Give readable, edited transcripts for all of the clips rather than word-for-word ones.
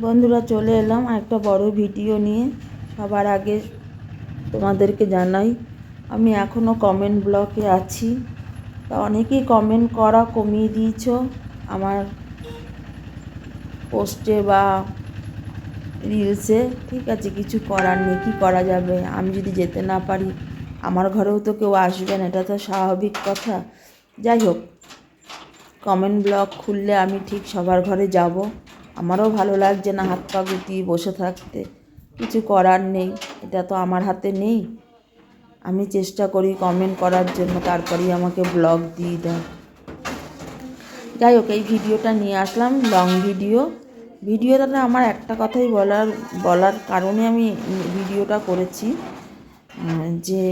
বন্ধুরা চলে এলাম একটা বড় ভিডিও নিয়ে। সবার আগে তোমাদেরকে জানাই আমি এখনও কমেন্ট ব্লকে আছি। তা অনেকেই কমেন্ট করা কমিয়ে দিয়েছ আমার পোস্টে বা রিলসে। ঠিক আছে, কিছু করার নেই, কী করা যাবে। আমি যদি যেতে না পারি আমার ঘরেও তো কেউ আসবে না, এটা তো স্বাভাবিক কথা। যাই হোক, কমেন্ট ব্লগ খুললে আমি ঠিক সবার ঘরে যাব। আমারও ভালো লাগছে না হাত পা গুটিয়ে বসে থাকতে, কিছু করার নেই, এটা তো আমার হাতে নেই। আমি চেষ্টা করি কমেন্ট করার জন্য, তারপরেই আমাকে ব্লগ দিয়ে দেয়। যাই হোক, এই ভিডিওটা নিয়ে আসলাম, লং ভিডিওটাতে আমার একটা কথাই বলার কারণে আমি ভিডিওটা করেছি, যে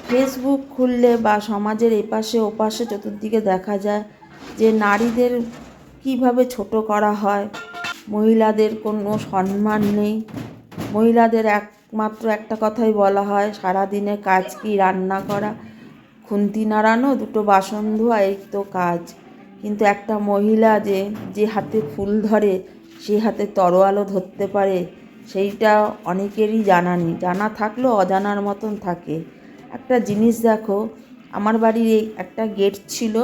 ফেসবুক খুললে বা সমাজের এপাশে ওপাশে চতুর্দিকে দেখা যায় যে নারীদের কিভাবে ছোট করা হয়, মহিলাদের কোনো সম্মান নেই। মহিলাদের একমাত্র একটা কথাই বলা হয়, সারাদিনে কাজ কি রান্না করা, খুন্তি নাড়ানো, দুটো বাসন ধোয়া, এই তো কাজ। কিন্তু একটা মহিলা যে হাতে ফুল ধরে সে হাতে তরোয়ালও ধরতে পারে, সেইটা অনেকেরই জানা নেই। জানা থাকলেও অজানার মতন থাকে। একটা জিনিস দেখো, আমার বাড়ির এই একটা গেট ছিল,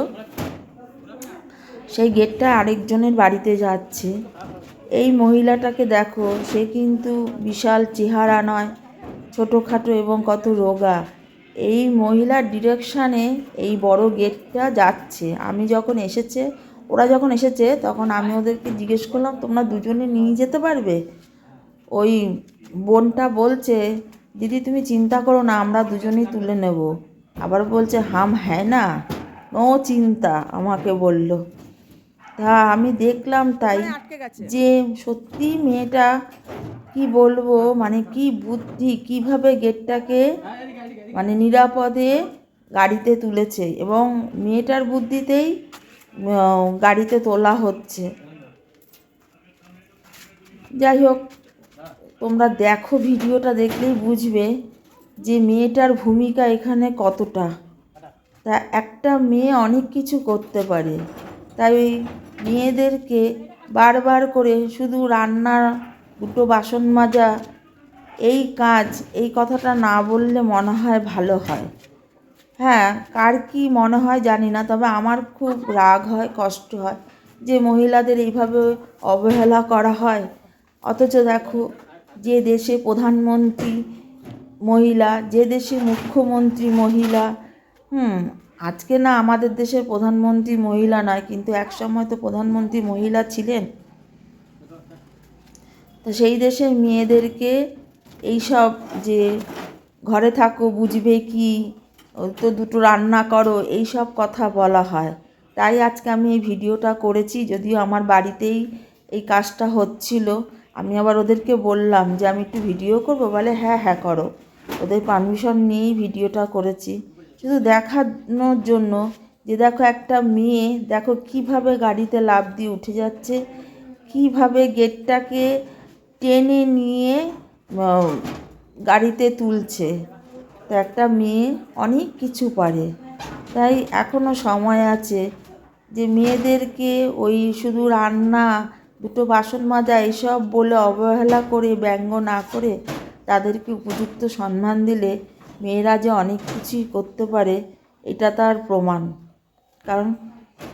সেই গেটটা আরেকজনের বাড়িতে যাচ্ছে। এই মহিলাটাকে দেখো, সে কিন্তু বিশাল চেহারা নয়, ছোটোখাটো এবং কত রোগা। এই মহিলার ডিরেকশানে এই বড় গেটটা যাচ্ছে। ওরা যখন এসেছে তখন আমি ওদেরকে জিজ্ঞেস করলাম, তোমরা দুজনে নিয়ে যেতে পারবে? ওই বোনটা বলছে, দিদি তুমি চিন্তা করো না, আমরা দুজনেই তুলে নেব। আবার বলছে হাম হ্যাঁ না, নো চিন্তা, আমাকে বলল। তা আমি দেখলাম তাই, যে সত্যি মেয়েটা কি বলবো, মানে কি বুদ্ধি, কিভাবে গেটটাকে মানে নিরাপদে গাড়িতে তুলেছে, এবং মেয়েটার বুদ্ধিতেই গাড়িতে তোলা হচ্ছে। যাই হোক, তোমরা দেখো, ভিডিওটা দেখলেই বুঝবে যে মেয়েটার ভূমিকা এখানে কতটা। তা একটা মেয়ে অনেক কিছু করতে পারে, তাই মেয়েদেরকে বারবার করে শুধু রান্না, দুটো বাসন মাজা, এই কথাটা না বললে মনে হয় ভালো হয়। হ্যাঁ, কার কি মনে হয় জানি না, তবে আমার খুব রাগ হয়, কষ্ট হয় যে মহিলাদের এইভাবে অবহেলা করা হয়। অথচ দেখো, যে দেশে প্রধানমন্ত্রী মহিলা, যে দেশে মুখ্যমন্ত্রী মহিলা, আজকে না আমাদের দেশের প্রধানমন্ত্রী মহিলা নয়, কিন্তু একসময় তো প্রধানমন্ত্রী মহিলা ছিলেন। তো সেই দেশের মেয়েদেরকে এইসব যে ঘরে থাকো, বুঝবে কি, তো দুটো রান্না করো, এই সব কথা বলা হয়। তাই আজকে আমি এই ভিডিওটা করেছি। যদিও আমার বাড়িতেই এই কাজটা হচ্ছিল, আমি আবার ওদেরকে বললাম যে আমি একটু ভিডিও করবো, বলে হ্যাঁ হ্যাঁ করো। ওদের পারমিশন নিয়েই ভিডিওটা করেছি, শুধু দেখানোর জন্য যে দেখো একটা মেয়ে, দেখো কিভাবে গাড়িতে লাফ দিয়ে উঠে যাচ্ছে, কিভাবে গেটটাকে টেনে নিয়ে গাড়িতে তুলছে। তো একটা মেয়ে অনেক কিছু পারে। তাই এখনও সময় আছে যে মেয়েদেরকে ওই শুধু রান্না, দুটো বাসন মাজা এসব বলে অবহেলা করে, ব্যঙ্গ না করে তাদেরকে উপযুক্ত সম্মান দিলে মেয়েরা যে অনেক কিছুই করতে পারে, এটা তার প্রমাণ। কারণ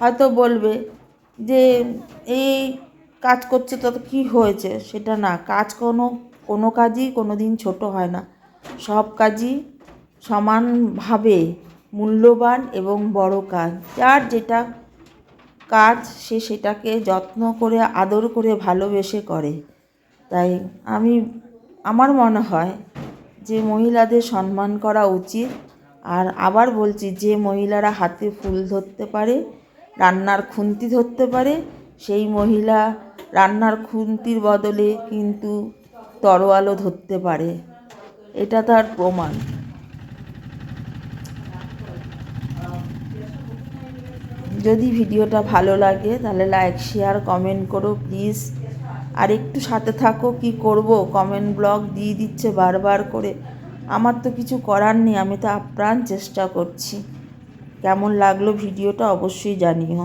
হয়তো বলবে যে এই কাজ করছে তো কী হয়েছে, সেটা না। কোনো কাজই কোনো দিন ছোট হয় না, সব কাজই সমানভাবে মূল্যবান এবং বড় কাজ। যার যেটা কাজ সে সেটাকে যত্ন করে, আদর করে, ভালোবেসে করে। তাই আমার মনে হয় যে মহিলাদের সম্মান করা উচিত। আর আবার বলছি, যে মহিলারা হাতে ফুল ধরতে পারে, রান্নার খুন্তি ধরতে পারে, সেই মহিলা রান্নার খুন্তির বদলে কিন্তু তরোয়ালও ধরতে পারে, এটা তার প্রমাণ। যদি ভিডিওটা ভালো লাগে তাহলে লাইক, শেয়ার, কমেন্ট করো প্লিজ। আর একটু সাথে থাকো, কি করব, কমেন্ট ব্লগ দিয়ে দিচ্ছে বারবার করে। আমার তো কিছু করার নেই, আমি তো আপ্রাণ চেষ্টা করছি। কেমন লাগলো ভিডিওটা অবশ্যই জানিও।